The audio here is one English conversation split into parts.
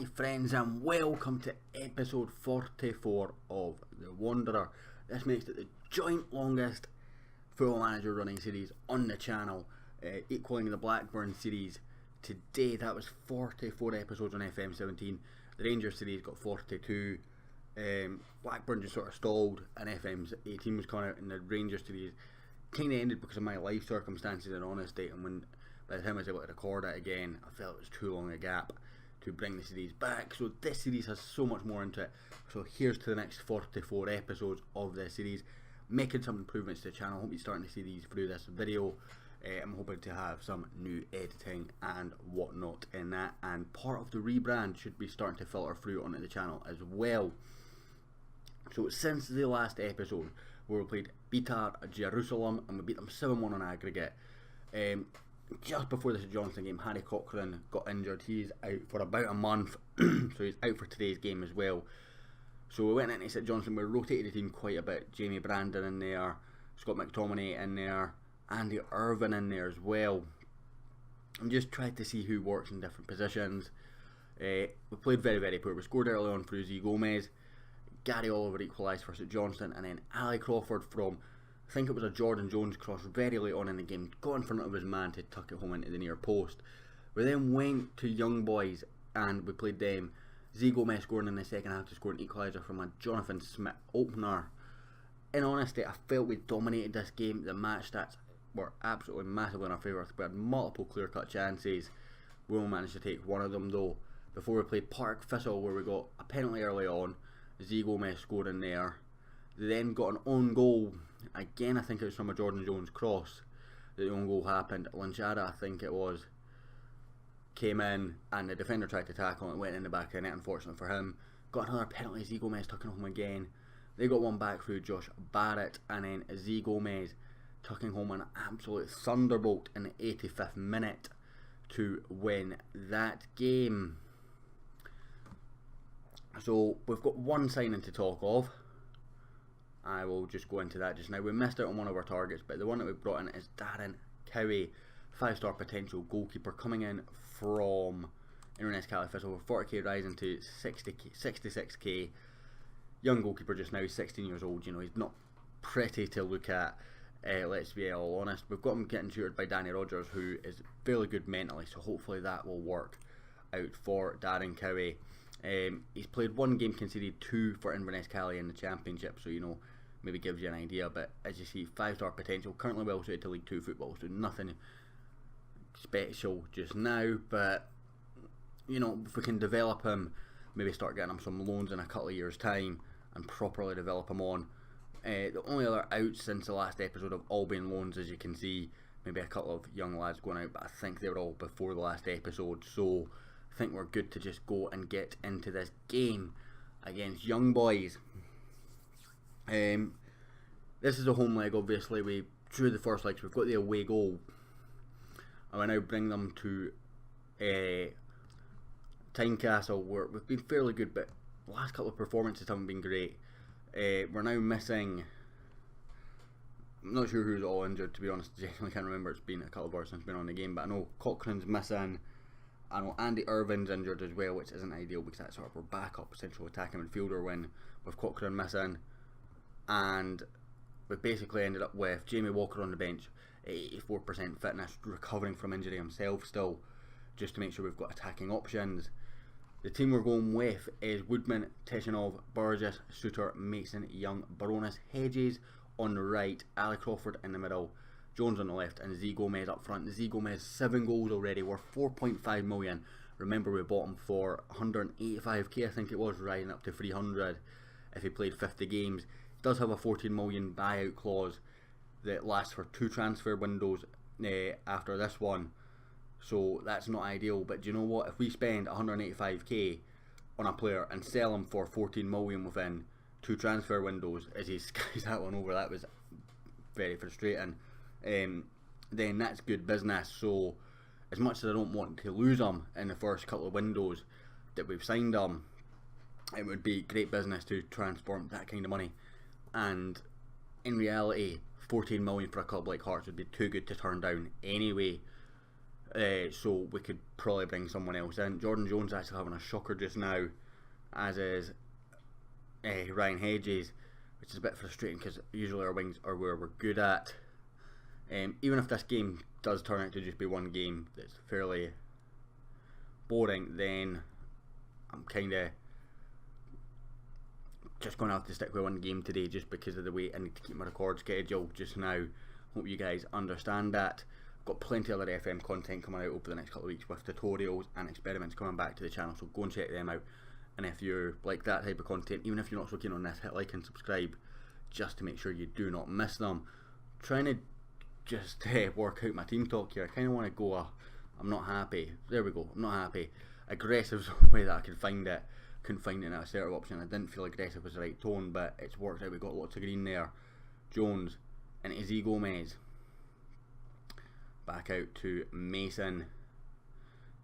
Hi friends, and welcome to episode 44 of The Wanderer. This makes it the joint longest Football Manager running series on the channel, equaling the Blackburn series. Today that was 44 episodes on FM17. The Rangers series got 42. Blackburn just sort of stalled, and FM18 was coming out, and the Rangers series kind of ended because of my life circumstances and honesty. And when by the time I was able to record it again, I felt it was too long a gap to bring the series back. So this series has so much more into it. So here's to the next 44 episodes of this series, making some improvements to the channel. I hope you're starting to see these through this video. I'm hoping to have some new editing and whatnot in that, and part of the rebrand should be starting to filter through onto the channel as well. So since the last episode where we played Betar Jerusalem and we beat them 7-1 on aggregate, just before this Johnson game, Harry Cochrane got injured. He's out for about a month, so he's out for today's game as well. So we went in and said Johnson, we rotated the team quite a bit. Jamie Brandon in there, Scott McTominay in there, Andy Irvine in there as well, and just tried to see who works in different positions. We played very poor. We scored early on through Z Gomez. Gary Oliver equalised for St Johnstone, and then Ali Crawford from, I think it was a Jordan Jones cross very late on in the game, got in front of his man to tuck it home into the near post. We then went to Young Boys and we played them. Z Gomez scoring in the second half to score an equaliser from a Jonathan Smith opener. In honesty, I felt we dominated this game. The match stats were absolutely massively in our favour. We had multiple clear-cut chances. We only managed to take one of them though before we played Park Thistle, where we got a penalty early on. Z Gomez scored in there. They then got an own goal. Again, I think it was from a Jordan Jones cross that the own goal happened. Lanchada, I think it was, came in and the defender tried to tackle and it went in the back of the net, unfortunately for him. Got another penalty, Z Gomez tucking home again. They got one back through Josh Barrett, and then Z Gomez tucking home an absolute thunderbolt in the 85th minute to win that game. So we've got one signing to talk of. I will just go into that just now. We missed out on one of our targets, but the one that we brought in is Darren Cowie, 5-star potential goalkeeper coming in from Inverness Califis, over 40k rising to 66k. Young goalkeeper just now, he's 16 years old. You know, he's not pretty to look at, let's be all honest. We've got him getting tutored by Danny Rogers, who is fairly good mentally, so hopefully that will work out for Darren Cowie. He's played one game, conceded 2 for Inverness Cali in the Championship, so you know, maybe gives you an idea. But as you see, 5-star potential, currently well suited to League 2 football, so nothing special just now. But you know, if we can develop him, maybe start getting him some loans in a couple of years' time and properly develop him on. The only other outs since the last episode have all been loans, as you can see. Maybe a couple of young lads going out, but I think they were all before the last episode, so I think we're good to just go and get into this game against Young Boys. This is a home leg, obviously. We drew the first leg, so we've got the away goal. And we now bring them to Tynecastle, where we've been fairly good, but the last couple of performances haven't been great. We're now missing, I'm not sure who's all injured, to be honest. I genuinely can't remember. It's been a couple of hours since I've been on the game, but I know Cochrane's missing. I know Andy Irvine's injured as well, which isn't ideal because that's sort of our backup central attacking midfielder when with Cochrane missing. And we've basically ended up with Jamie Walker on the bench, 84% fitness, recovering from injury himself still, just to make sure we've got attacking options. The team we're going with is Woodman, Teshinov, Burgess, Suter, Mason, Young, Baronis, Hedges on the right, Ali Crawford in the middle, Jones on the left, and Z Gomez up front. Z Gomez 7 goals already, worth 4.5 million. Remember, we bought him for 185k, I think it was, riding up to 300 if he played 50 games. He does have a 14 million buyout clause that lasts for 2 transfer windows after this one, so that's not ideal. But do you know what? If we spend 185k on a player and sell him for 14 million within 2 transfer windows, as he skies that one over, that was very frustrating. Then that's good business. So as much as I don't want to lose him in the first couple of windows that we've signed him, it would be great business to transform that kind of money. And in reality, 14 million for a club like Hearts would be too good to turn down anyway. so we could probably bring someone else in. Jordan Jones actually having a shocker just now, as is Ryan Hedges, which is a bit frustrating because usually our wings are where we're good at. Even if this game does turn out to just be one game that's fairly boring, then I'm kind of just going to have to stick with one game today just because of the way I need to keep my record schedule just now. Hope you guys understand that. I've got plenty of other FM content coming out over the next couple of weeks with tutorials and experiments coming back to the channel, so go and check them out. And if you like that type of content, even if you're not so keen on this, hit like and subscribe just to make sure you do not miss them. Trying to just work out my team talk here. I kind of want to go I'm not happy. There we go. I'm not happy. Aggressive is the way that I could find it. Couldn't find it in an assertive option. I didn't feel aggressive was the right tone, but it's worked out. We got lots of green there. Jones and Izzy Gomez. Back out to Mason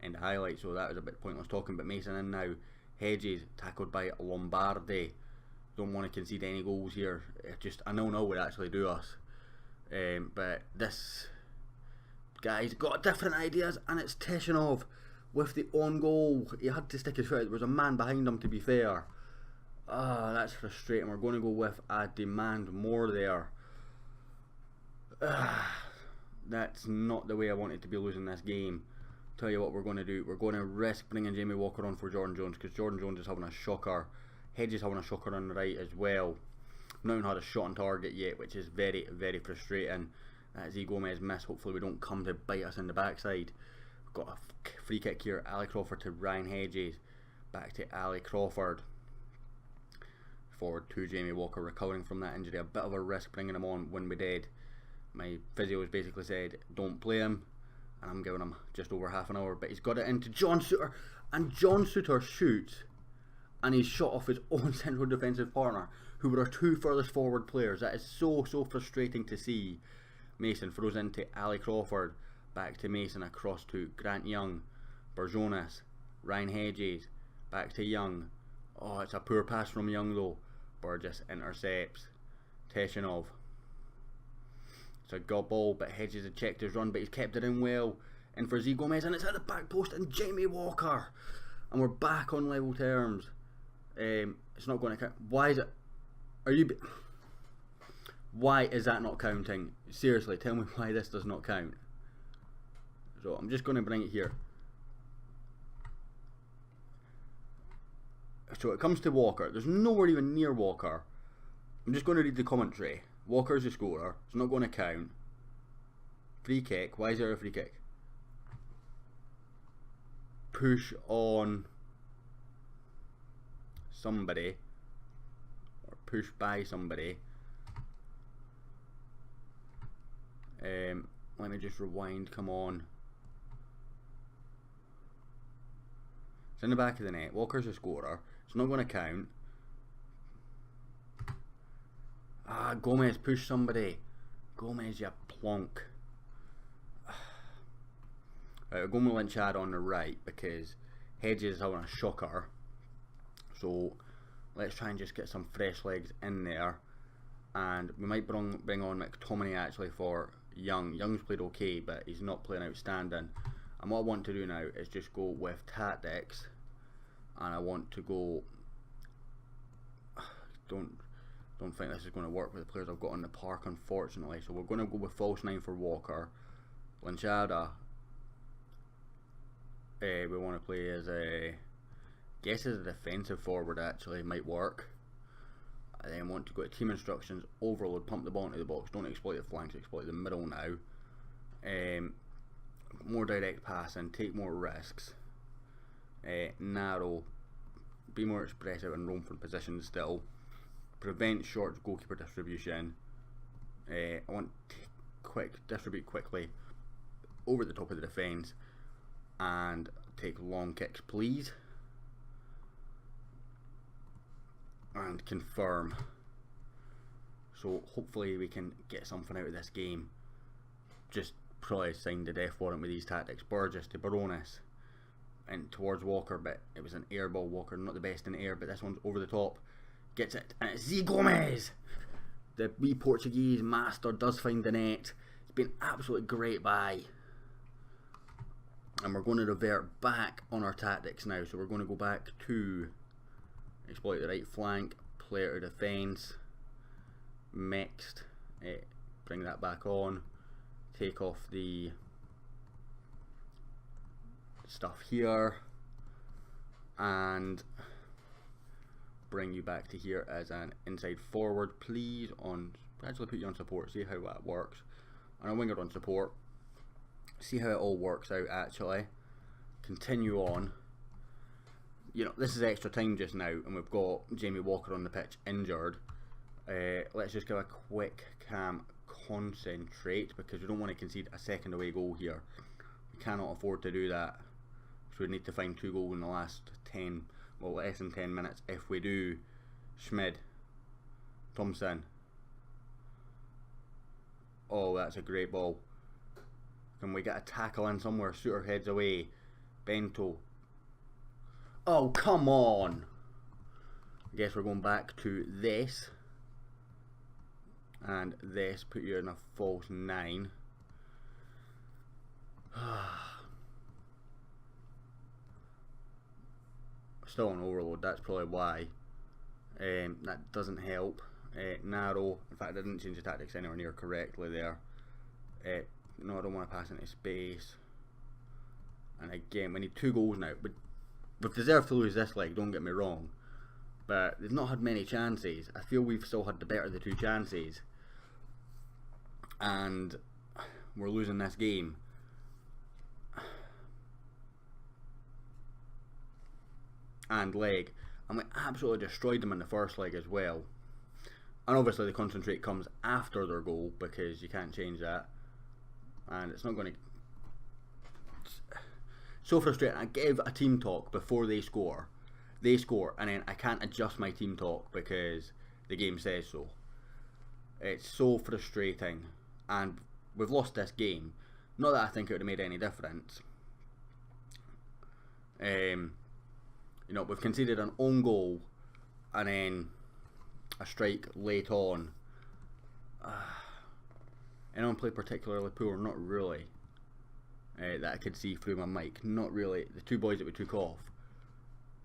and the highlight. So that was a bit pointless talking, but Mason in now. Hedges tackled by Lombardi. Don't want to concede any goals here. I know would actually do us. But this guy's got different ideas, and it's Teshinov with the on goal. He had to stick his foot out. There was a man behind him, to be fair. That's frustrating. We're going to go with a demand more there. That's not the way I wanted to be losing this game. Tell you what we're going to do. We're going to risk bringing Jamie Walker on for Jordan Jones, because Jordan Jones is having a shocker. Hedges having a shocker on the right as well. Not even had a shot on target yet, which is very, very frustrating. That is Gomez miss. Hopefully we don't come to bite us in the backside. We've got a free kick here. Ali Crawford to Ryan Hedges. Back to Ali Crawford. Forward to Jamie Walker, recovering from that injury. A bit of a risk bringing him on when we did. My physio has basically said don't play him, and I'm giving him just over half an hour, but he's got it into John Suter, and John Suter shoots, and he's shot off his own central defensive partner, who were our two furthest forward players. That is so frustrating to see. Mason throws into Ali Crawford, back to Mason, across to Grant Young, Berjonas, Ryan Hedges, back to Young. Oh, it's a poor pass from Young though. Burgess intercepts. Teshinov. It's a good ball, but Hedges had checked his run, but he's kept it in well. In for Z Gomez, and it's at the back post, and Jamie Walker. And we're back on level terms. It's not going to count. Why is it? Why is that not counting? Seriously, tell me why this does not count. So I'm just going to bring it here. So it comes to Walker. There's nowhere even near Walker. I'm just going to read the commentary. Walker's the scorer. It's not going to count. Free kick. Why is there a free kick? Push on somebody, or push by somebody. Let me just rewind. Come on. It's in the back of the net. Walker's a scorer. It's not going to count. Gomez, push somebody. Gomez, you plonk. Right, we're going with Lynchad on the right because Hedges is having a shocker. So let's try and just get some fresh legs in there. And we might bring on McTominay actually for Young. Young's played okay, but he's not playing outstanding. And what I want to do now is just go with tactics. And I want to go... Don't think this is going to work with the players I've got on the park, unfortunately. So we're going to go with false 9 for Walker. Lanchada. We want to play as a... guess as a defensive forward actually, might work. I then want to go to team instructions, overload, pump the ball into the box, don't exploit the flanks, exploit the middle now. More direct passing, take more risks. Narrow, be more expressive and roam from position still. Prevent short goalkeeper distribution. I want distribute quickly over the top of the defence and take long kicks please. And confirm. So hopefully we can get something out of this game. Just probably signed the death warrant with these tactics. Burgess to Baronis and towards Walker, but it was an air ball. Walker not the best in the air, but this one's over the top. Gets it, and it's Z Gomez. The wee Portuguese master does find the net. It's been absolutely great by. And we're going to revert back on our tactics now. So we're going to go back to exploit the right flank, player to defence, mixed, bring that back on, take off the stuff here, and bring you back to here as an inside forward, please. Actually put you on support, see how that works. And a winger on support, see how it all works out actually. Continue on. You know, this is extra time just now, and we've got Jamie Walker on the pitch injured. Let's just give a quick cam concentrate, because we don't want to concede a second away goal here. We cannot afford to do that. So we need to find 2 goals in the last 10, well, less than 10 minutes. If we do, Schmid, Thompson. Oh, that's a great ball. Can we get a tackle in somewhere? Suter heads away. Bento. Oh, come on. I guess we're going back to this. And this, put you in a false 9. Still on overload, that's probably why. That doesn't help. Narrow, in fact I didn't change the tactics anywhere near correctly there. No, I don't want to pass into space. And again, we need 2 goals now. We've deserved to lose this leg, don't get me wrong, but they've not had many chances. I feel we've still had the better of the 2 chances, and we're losing this game. And leg, and we absolutely destroyed them in the first leg as well. And obviously the concentrate comes after their goal, because you can't change that, and it's not going to. So frustrating. I give a team talk before they score, and then I can't adjust my team talk because the game says so. It's so frustrating, and we've lost this game. Not that I think it would have made any difference. You know, we've conceded an own goal and then a strike late on. Anyone play particularly poor? Not really. That I could see through my mic. Not really. The 2 boys that we took off.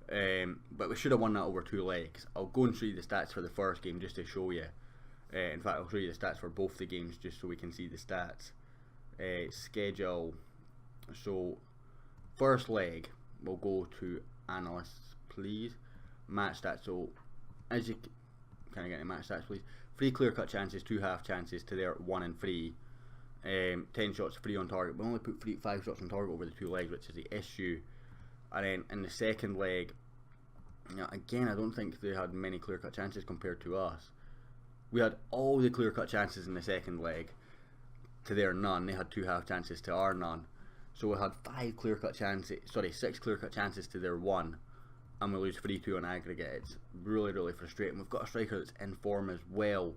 But we should have won that over 2 legs. I'll go and show you the stats for the first game just to show you. In fact, I'll show you the stats for both the games just so we can see the stats. Schedule. So, first leg, we'll go to analysts, please. Match stats. So, as you can I get any match stats, please? 3 clear cut chances, 2 half chances to their 1 and 3. 10 shots, 3 on target. We only put 5 shots on target over the 2 legs, which is the issue. And then in the second leg, you know, again, I don't think they had many clear cut chances compared to us. We had all the clear cut chances in the second leg to their none. They had 2 half chances to our none. So we had 6 clear cut chances to their 1, and we lose 3-2 on aggregate. It's really, really frustrating. We've got a striker that's in form as well,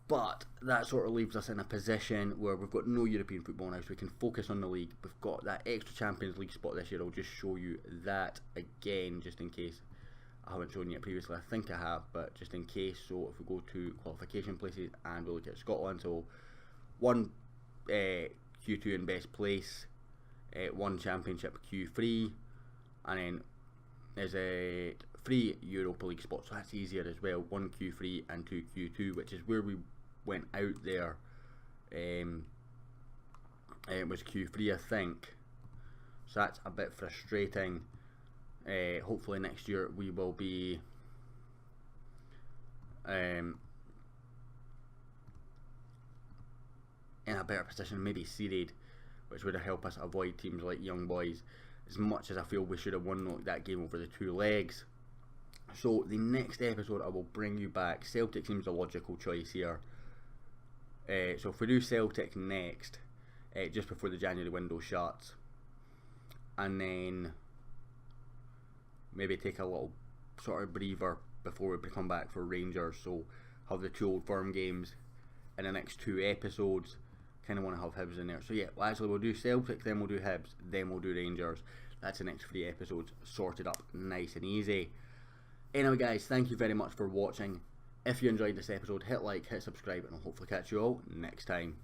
but that sort of leaves us in a position where we've got no European football now, so we can focus on the league. We've got that extra Champions League spot this year. I'll just show you that again, just in case I haven't shown you it previously. I think I have, but just in case. So if we go to qualification places and we look at Scotland, so 1 Q2 in best place, 1 championship Q3, and then there's a 3 Europa League spots, so that's easier as well. 1 Q3 and 2 Q2, which is where we went out there. It was Q3, I think, so that's a bit frustrating. Hopefully next year we will be in a better position, maybe seeded, which would help us avoid teams like Young Boys, as much as I feel we should have won that game over the 2 legs. So the next episode I will bring you back. Celtic seems a logical choice here. So if we do Celtic next, just before the January window shuts, and then maybe take a little sort of breather before we come back for Rangers, so have the 2 Old Firm games in the next 2 episodes. Kind of want to have Hibs in there. So yeah, well, actually we'll do Celtic, then we'll do Hibs, then we'll do Rangers. That's the next 3 episodes sorted up nice and easy. Anyway guys, thank you very much for watching. If you enjoyed this episode, hit like, hit subscribe, and I'll hopefully catch you all next time.